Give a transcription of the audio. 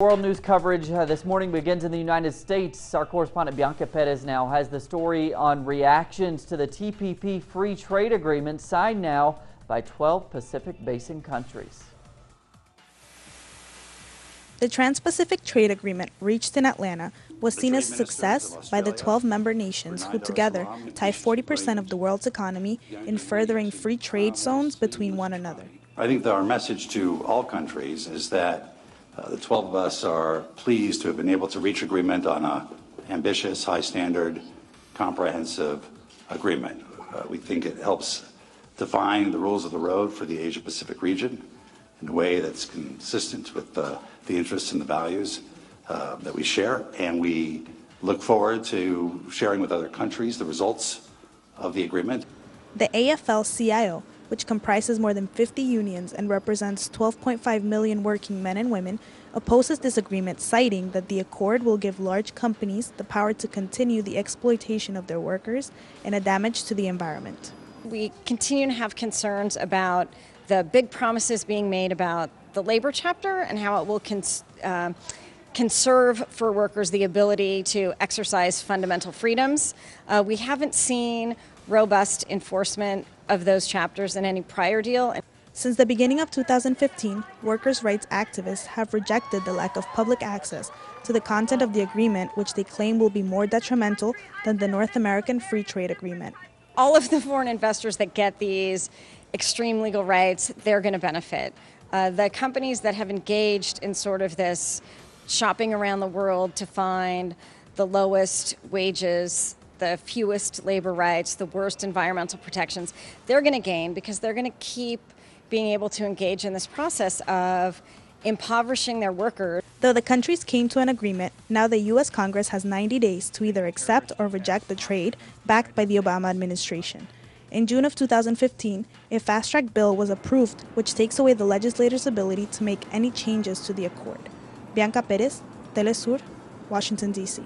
World news coverage this morning begins in the United States. Our correspondent Bianca Perez now has the story on reactions to the TPP free trade agreement signed now by 12 Pacific Basin countries. The Trans-Pacific Trade Agreement reached in Atlanta was seen as a success by the 12 member nations who together tie 40% of the world's economy in furthering free trade zones between one another. I think that our message to all countries is that the 12 of us are pleased to have been able to reach agreement on an ambitious, high-standard, comprehensive agreement. We think it helps define the rules of the road for the Asia-Pacific region in a way that's consistent with the interests and the values that we share, and we look forward to sharing with other countries the results of the agreement. The AFL-CIO, which comprises more than 50 unions and represents 12.5 million working men and women, opposes this agreement, citing that the accord will give large companies the power to continue the exploitation of their workers and a damage to the environment. We continue to have concerns about the big promises being made about the labor chapter and how it will conserve for workers the ability to exercise fundamental freedoms. We haven't seen robust enforcement of those chapters in any prior deal. Since the beginning of 2015, workers' rights activists have rejected the lack of public access to the content of the agreement, which they claim will be more detrimental than the North American Free Trade Agreement. All of the foreign investors that get these extreme legal rights, they're going to benefit. The companies that have engaged in sort of this shopping around the world to find the lowest wages, the fewest labor rights, the worst environmental protections, they're going to gain because they're going to keep being able to engage in this process of impoverishing their workers. Though the countries came to an agreement, now the U.S. Congress has 90 days to either accept or reject the trade backed by the Obama administration. In June of 2015, a fast-track bill was approved which takes away the legislator's ability to make any changes to the accord. Bianca Perez, Telesur, Washington, D.C.